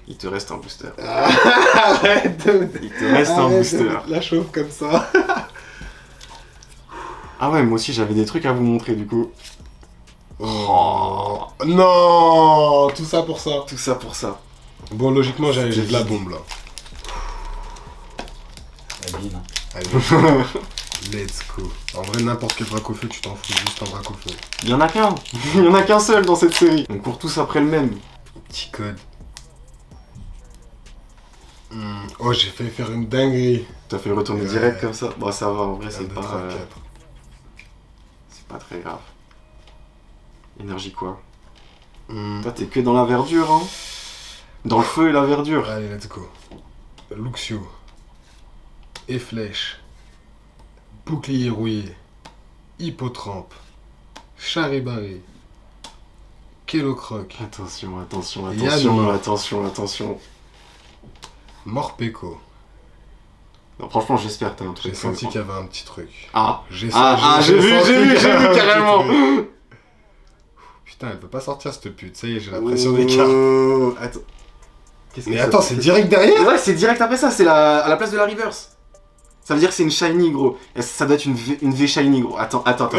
Il te reste un booster. Arrête de... Il te reste un booster. La chauffe comme ça. Ah ouais, moi aussi j'avais des trucs à vous montrer du coup. Oh. Non, tout ça pour ça. Tout ça pour ça. Bon, logiquement, j'ai de la bombe là. Allez, let's go. En vrai, n'importe quel vrac au feu, tu t'en fous, juste un vrac au feu. Il y en a qu'un. Il y en a qu'un seul dans cette série. On court tous après le même. Petit code. Oh, j'ai failli faire une dinguerie. T'as fait le retourner Ouais. direct comme ça. Bon, ça va, en vrai, c'est 1, 2, pas... 3, 4. C'est pas très grave. Énergie quoi? Toi, t'es que dans la verdure, hein. Dans le feu et la verdure. Allez, let's go. Luxio. Et flèche. Bouclier rouillé. Hippotrampe. Charibarri. Kelocroc. Attention, attention, Yann. attention. Morpeko. Non, franchement, j'espère que t'as un truc. J'ai senti qu'il y avait un petit truc. Ah, J'ai j'ai vu carrément. Putain, elle peut pas sortir cette pute. Ça y est, j'ai la pression des cartes. Attends. Qu'est-ce que Mais ça attends, fait c'est direct derrière? Ouais, c'est direct après ça, c'est à la place de la reverse. Ça veut dire que c'est une shiny, gros. Et ça doit être une V shiny, gros. Attends. Attends.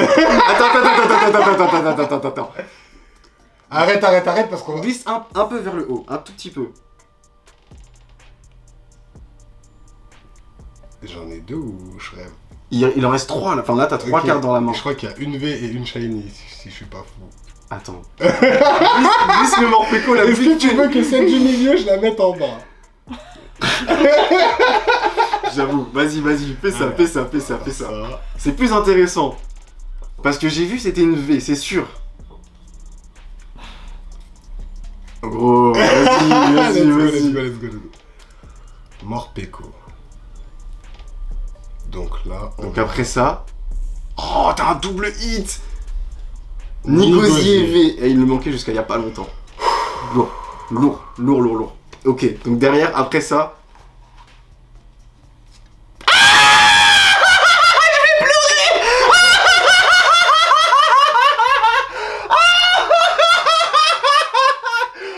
Arrête parce On qu'on... glisse un peu vers le haut, un tout petit peu. J'en ai deux ou je rêve? Il en reste 3 là. Enfin là, t'as 3 Ok. cartes dans la main. Je crois qu'il y a une V et une shiny, si je suis pas fou. Attends. Glisse le Morpeko la Est-ce que tu veux que celle du milieu, je la mette en bas? J'avoue, vas-y, fais ça. C'est plus intéressant. Parce que j'ai vu c'était une V, c'est sûr. Gros, vas-y. Let's go. Morpeko. Donc là, on Donc va- après ça... Oh, t'as un double hit. Nicosier V. Et il me manquait jusqu'à il y a pas longtemps. Lourd. Ok, donc derrière, après ça...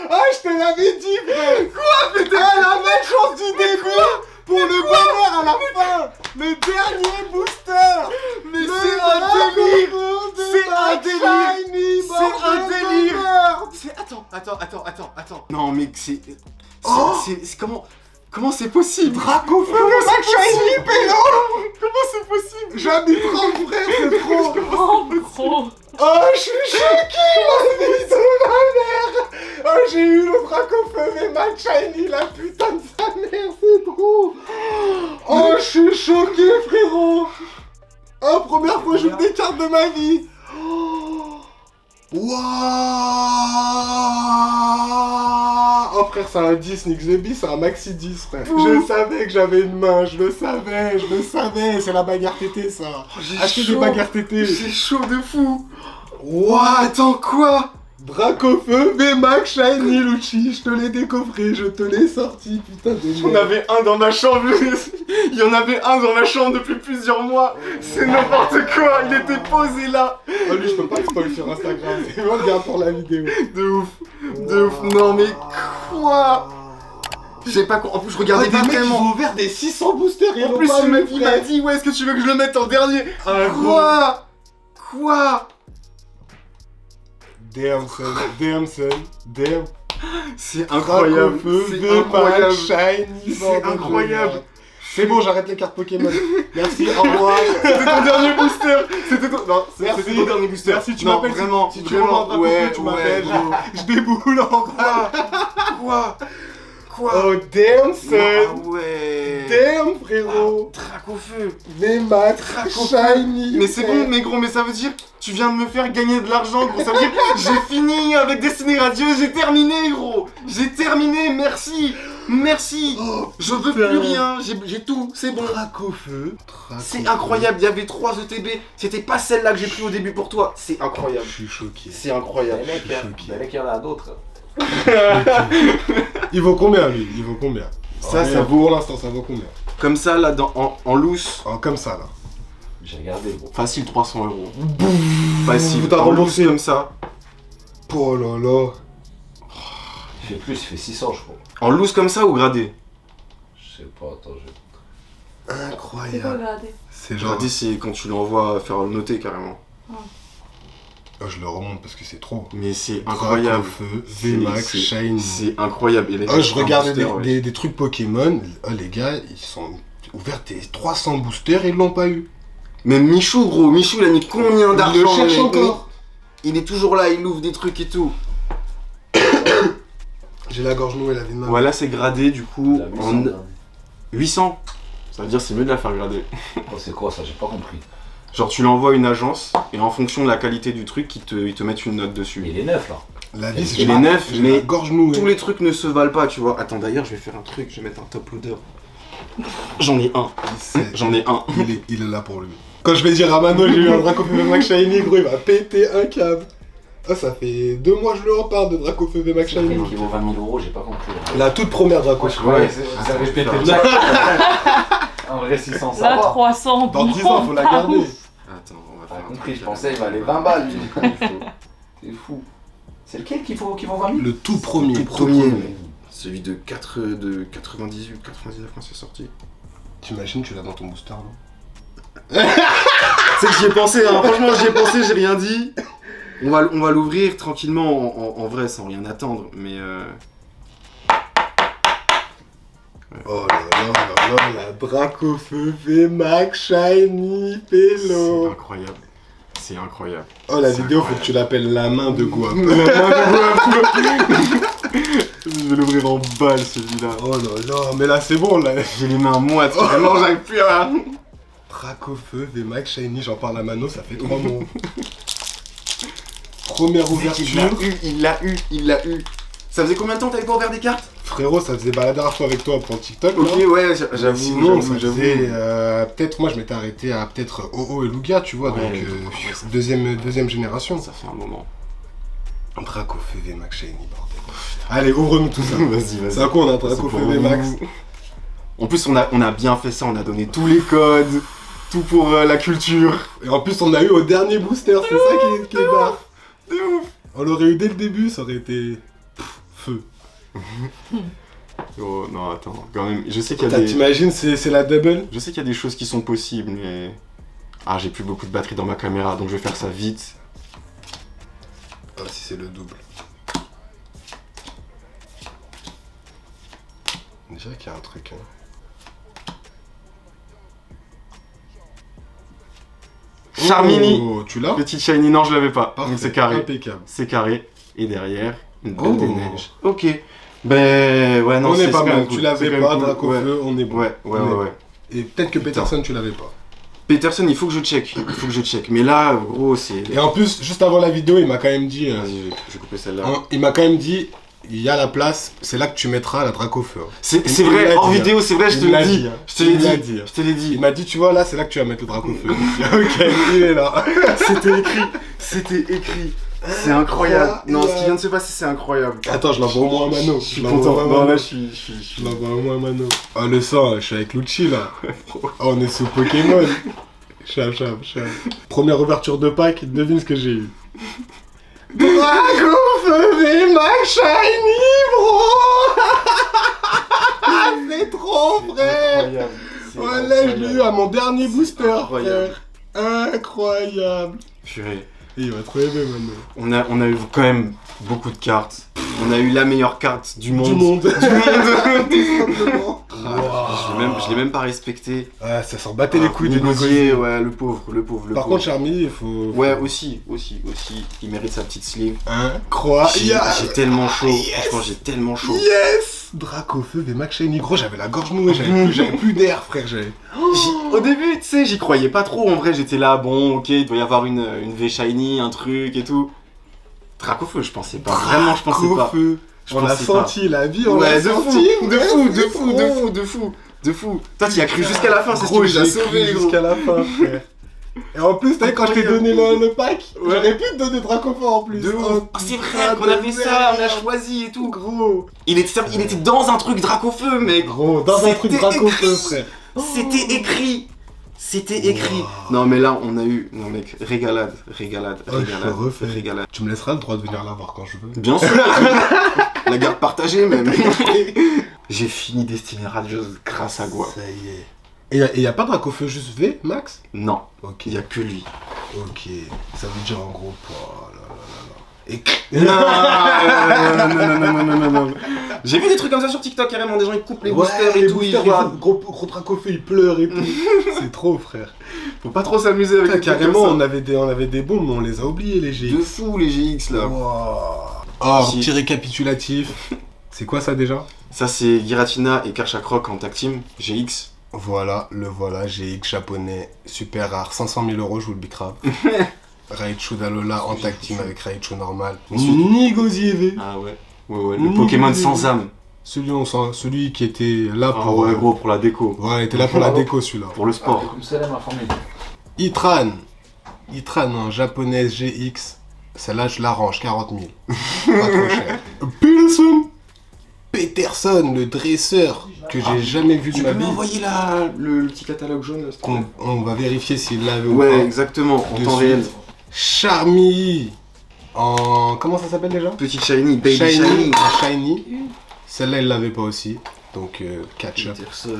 Ah, je te l'avais dit, frère! Quoi? Mais t'es à la même chance du début pour le bonheur à la fin! Le dernier booster! Mais c'est un délire! C'est un délire! Attends. Non, mais c'est... C'est comment c'est possible? Draco feu, le sac shiny, pélo! Comment c'est possible? J'habite trop, frère, c'est trop! Trop. Oh, je suis choqué, la vie de ma mère! Oh, j'ai eu le Dracofeu et ma shiny, la putain de sa mère, c'est trop! Oh, je suis choqué, frérot! Oh, première fois que je joue des cartes de ma vie! Waouh! Oh, frère, c'est un 10, Nick the Beast, c'est un maxi 10, frère. Je savais que j'avais une main, je le savais, c'est la bagarre tété, ça. Achetez des bagarres tété. J'ai chaud de fou! Ouah, attends, quoi? Dracofeu, VMAX, Shiny, Lucci, je te l'ai décoffré, je te l'ai sorti, putain de J'en merde. avais un dans ma chambre, il y en avait un dans ma chambre depuis plusieurs mois. C'est n'importe quoi, il était posé là. Oh, lui, je peux pas le spoil sur Instagram, c'est moi, regarde pour la vidéo. De ouf. Non mais quoi? J'ai pas en plus je regardais des pas mecs qui vraiment. ont ouvert des 600 boosters, ils En l'ont plus pas il eu, m'a frère. dit ouais est-ce que tu veux que je le mette en dernier? Ah, Quoi? Damn son, damn. C'est incroyable. Dracofeu, C'est VMAX, incroyable. Shiny, C'est bordel de incroyable. merde. C'est bon, j'arrête les cartes Pokémon. Merci, au revoir. C'était ton dernier booster. C'était ton... Non, Merci. c'était ton dernier booster. Merci, tu Non, m'appelles. vraiment. Si tu veux un Dracofeu, ouais, tu m'appelles. gros. Je déboule en bas. Quoi? Oh, damn son. Ah ouais. Damn, frérot. Dracofeu. VMAX Shiny. Mais c'est bon, mais gros, mais ça veut dire tu viens de me faire gagner de l'argent, gros. Ça veut dire j'ai fini avec Destiny Radio, j'ai terminé, gros. J'ai terminé, merci. Merci. Oh, Je veux putain. plus rien, j'ai tout, c'est bon. Dracofeu. C'est incroyable, il y avait 3 ETB. C'était pas celle-là que j'ai pris au début pour toi. C'est incroyable. Je suis choqué. C'est incroyable. Les mecs, il y en a d'autres. Il vaut combien lui? Il vaut combien? Ça vaut pour l'instant, ça vaut combien? Comme ça, là, en loose, Oh, comme ça là. J'ai regardé, gros. facile 300 €. Facile. T'as En remboursé. loose comme ça. Oh là là. Il fait plus, il fait 600, je crois. En loose comme ça ou gradé? Je sais pas, attends, C'est quoi Incroyable. regarder? C'est genre. Gradé, c'est quand tu l'envoies faire le noter carrément. Oh, je le remonte parce que c'est trop. Mais c'est incroyable. Dracofeu, VMAX C'est- Shiny. C'est incroyable. Et les Oh, gars, je un regardais booster, ouais. des trucs Pokémon. Oh, les gars, ils sont ouverts des 300 boosters et ils l'ont pas eu. Même Michou, gros, Michou, il a mis combien d'argent? Il le cherche mais- encore. Il est toujours là, il ouvre des trucs et tout. J'ai la gorge nouée, la vie de ma mère. Voilà, c'est gradé du coup La 800, en hein. 800. Ça veut dire c'est mieux de la faire grader. Oh, c'est quoi ça? J'ai pas compris. Genre tu l'envoies à une agence et en fonction de la qualité du truc, ils te mettent une note dessus. Mais il est neuf là. La vie, c'est Il est neuf, j'ai mais la gorge nouée. tous les trucs ne se valent pas, tu vois. Attends, d'ailleurs, je vais faire un truc, je vais mettre un top loader. J'en ai un. J'en ai un. Il est là pour lui. Quand je vais dire à Mano, j'ai eu un Dracofeu VMAX Shiny, gros, il va péter un câble. Ah, ça fait 2 mois que je lui en parle de Dracofeu VMAX C'est Shiny. qui vaut 20 000 €, j'ai pas compris. Là. La toute première Dracofeu. Ouais, vous avez pété le jack. En vrai, 600, ça Là, va. 300. Dans 10 ans, faut la pas garder. ouf. Attends, on va T'as faire un compris, truc. je pensais il valait 20 balles. C'est fou. C'est lequel qui vaut 20 000? Le tout premier. Tout premier. Celui de 98, 99 quand c'est sorti. T'imagines, tu l'as dans ton booster, non? C'est que j'y ai pensé, hein. Franchement j'y ai pensé, j'ai rien dit. On va l'ouvrir tranquillement en vrai sans rien attendre, mais Oh là là là là, la Dracofeu VMAX Shiny c'est Pélo. incroyable. C'est incroyable. Oh, la C'est vidéo, faut incroyable. que tu l'appelles la main de Guap. Je vais l'ouvrir en balle celui-là. Oh là là, mais là c'est bon là. J'ai les mains moites, vraiment j'arrive plus à... Dracofeu VMAX Shiny, j'en parle à Mano, ça fait 3 mois. Première ouverture. Il l'a eu. Ça faisait combien de temps t'avais pas ouvert des cartes? Frérot, ça faisait la dernière fois avec toi pour TikTok. Ok, là. ouais, j'avoue. Sinon, ça j'avoue. faisait. Peut-être, moi je m'étais arrêté à peut-être OO et Lugia, tu vois, Ouais, donc ouais, ça- deuxième génération. Ça fait un moment. Dracofeu VMAX Shiny, bordel. Allez, ouvre-nous tout ça. Vas-y. C'est à quoi on a C'est Dracofeu pour VMAX? vous. En plus, on a bien fait ça, on a donné tous les codes, tout pour la culture. Et en plus, on a eu au dernier booster, c'est ça qui est barre. C'est ouf. On l'aurait eu dès le début, ça aurait été. Feu. Oh non, attends, quand même, je sais qu'il y a des... T'imagines, c'est la double? Je sais qu'il y a des choses qui sont possibles, mais... Ah, j'ai plus beaucoup de batterie dans ma caméra, donc je vais faire ça vite. Ah, si c'est le double. On dirait qu'il y a un truc. Hein. Charmini, Oh, tu l'as? petite shiny, non je l'avais pas, Parfait, donc c'est carré. Impeccable. C'est carré, et derrière, une Oh. belle des neiges. Ok, ben ouais, non, On est pas quand même mal, cool, tu c'est l'avais quand même pas, cool, Dracofeu, on est bon. Ouais. Et peut-être que Peterson, tu l'avais pas. Peterson, il faut que je check, mais là, gros, c'est... Et en plus, juste avant la vidéo, il m'a quand même dit. Vas-y, je vais couper celle-là. Il m'a quand même dit, il y a la place, c'est là que tu mettras la Dracofeu. C'est il vrai, l'a hors dit, vidéo, c'est vrai, je te Il l'a l'ai dit. hein. Je te l'ai Il l'a dit. hein. Je te l'ai dit. Il m'a dit, tu vois, là, c'est là que tu vas mettre le Dracofeu. Ok, il est là. C'était écrit. C'est incroyable. Non, ce qui vient de se passer, c'est incroyable. Attends, je l'envoie au moins à Mano. Je suis content. Non, là, je suis... Je l'envoie au moins à Mano. Oh, le sang, je suis avec Lucci, là. Oh, on est sous Pokémon. Chap. Première ouverture de pack, devine ce que j'ai eu. Dracofeu VMAX Shiny, bro. C'est trop, frère. Voilà, je l'ai eu à mon dernier booster, Incroyable. frère. Incroyable. Purée. Et il va trop aimer, Mano. On a eu quand même beaucoup de cartes. On a eu la meilleure carte du monde. Du monde. Je l'ai même pas respecté. Ouais, ça s'en battait les couilles de négocier, ouais, le pauvre. Par contre, Charmy, il faut. Ouais, aussi. Il mérite sa petite sleeve. Incroyable. J'ai tellement chaud. Franchement, j'ai tellement chaud. Yes. Dracofeu et Mac Shiny. Gros, j'avais la gorge nouée, j'avais plus d'air, frère. Au début, tu sais, j'y croyais pas trop. En vrai, j'étais là, bon, ok, il doit y avoir une V Shiny, un truc et tout. Dracofeu, je pensais pas. Vraiment, je pensais pas. Dracofeu. Je On l'a pensais pas. senti, la vie, on Ouais, l'a de senti. De fou. Toi, tu y as cru jusqu'à la fin, c'est ce qui Gros, nous a j'ai sauvé, cru gros. jusqu'à la fin, frère. Et en plus, t'as vu, quand je t'ai donné le pack, j'aurais pu te donner Dracofeu en plus. De Oh, ouf. Ah, c'est vrai qu'on avait ça, on a choisi et tout. Gros. Il était dans un truc Dracofeu, mec. Gros, dans un truc C'était Dracofeu, écrit. frère. C'était écrit. C'était écrit. Non, mais là, on a eu. Non, mec, régalade. Oh, je refais. Régalade. Tu me laisseras le droit de venir la voir quand je veux. Bien sûr. La garde partagée, même. J'ai fini Destinée Radieuse grâce à Gua. Ça y est. Et y a pas Dracofeu juste V, Max? Non, Ok. il y a que lui. Ok. Ça veut dire en gros. Oh là là là là. Et. Non. J'ai vu des trucs comme ça sur TikTok, carrément. Des gens ils coupent les boosters et les tout. boosters, Ils voient. gros Dracofeu, il pleure et tout. C'est trop, frère. Faut pas trop s'amuser avec les trucs Carrément, comme on avait des bombes, mais on les a oubliés, les ça. GX. De fou, les GX là. Oh, Si. petit récapitulatif. C'est quoi ça déjà? Ça, c'est Giratina et Karchakrok en tag team. GX. Voilà, le voilà, GX japonais, super rare, 500 000 €, je vous le bicrave. Raichu Dalola en tag team avec Raichu normal. Ensuite- Nigozieve. Ah ouais. Ouais, le Pokémon sans âme. Celui qui était là Ah pour. ouais, gros, pour la déco. Ouais, il était là pour la déco celui-là. Pour le sport. Comme ça, elle m'a informé. Itran. Itran en japonaise GX. Celle-là, je l'arrange, 40 000. Pas trop cher. Peterson, le dresseur que j'ai jamais vu de Tu ma peux vie. m'envoyer le petit catalogue jaune là, s'il te plaît On va vérifier s'il l'avait ou Ouais, pas. exactement, en De temps suite. réel. Charmy en. Comment ça s'appelle déjà? Petit Shiny, Baby Shiny. en Shiny. Celle-là, il l'avait pas aussi. Donc, catch up. Peterson.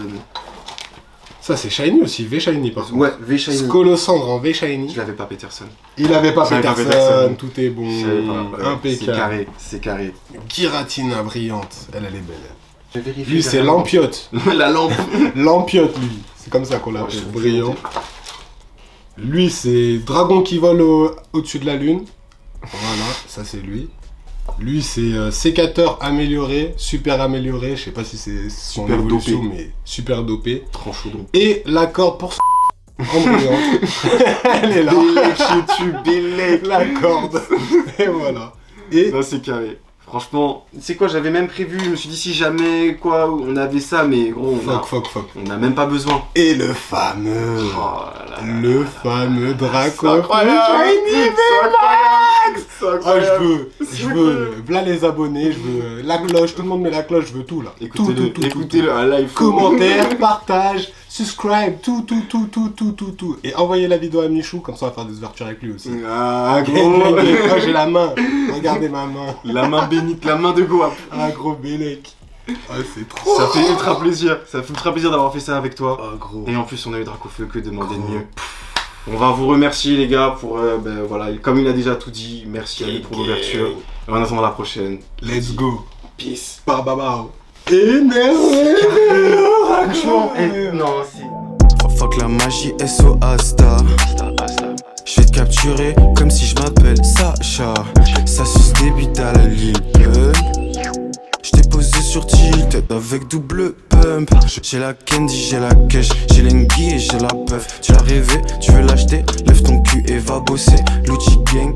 Ça, c'est Shiny aussi, V Shiny par contre. Ouais, V Shiny. Scolosandre en V Shiny. Je l'avais pas Peterson. Il avait pas Je l'avais pas Peterson, Peterson. tout est bon. Je savais pas, ouais. C'est Impeccable. carré, c'est carré. Giratina brillante, elle est belle. J'ai vérifié. Lui, c'est Lampiote. La lampe. Lampiote, lui. C'est comme ça qu'on Ouais, l'appelle, je- brillant. Lui, c'est Dragon qui vole au-dessus de la lune. Voilà, ça c'est lui. Lui, c'est sécateur amélioré, super amélioré. Je sais pas si c'est son Super évolution, dopé. mais super dopé. Trop chaud donc. Et la corde pour en brillant. Elle est là. Bélec. La corde. Et voilà. Et Non, c'est carré. Franchement, c'est quoi, j'avais même prévu, je me suis dit si jamais, quoi, on avait ça, mais gros, fuck. on a même pas besoin. Et le fameux. Oh là là. Le fameux Draco. C'est incroyable. Shiny C'est incroyable. C'est Ah, incroyable. je veux, là les abonnés, je veux la cloche, tout le monde met la cloche, je veux tout là. Écoutez-le, écoutez-le, un live. Commentaire, partage, subscribe, tout. Et envoyez la vidéo à Michou, comme ça on va faire des ouvertures avec lui aussi. Ah, Gang, gros. gang, gang. Oh, j'ai la main, regardez ma main. La main bénite, la main de Goap. Ah, gros Bélec. Ah, c'est trop. Ça fait ultra plaisir. Ça fait ultra plaisir d'avoir fait ça avec toi. Ah, gros. Et en plus, on a eu Dracofeu, que demander de mieux. On va vous remercier les gars pour, voilà, comme il a déjà tout dit, merci à lui pour l'ouverture. Et on attend la prochaine. Let's go. Peace. Babao. Énervé. Franchement, non, c'est... Fuck la magie, SO Asta. Je vais te capturer comme si je m'appelle Sacha. Ça suce des bites à la ligne. Je t'ai posé sur tilt avec double pump. J'ai la candy, j'ai la cash, j'ai l'engie et j'ai la puff. Tu l'as rêvé, tu veux l'acheter, lève ton cul et va bosser. L'outil gang.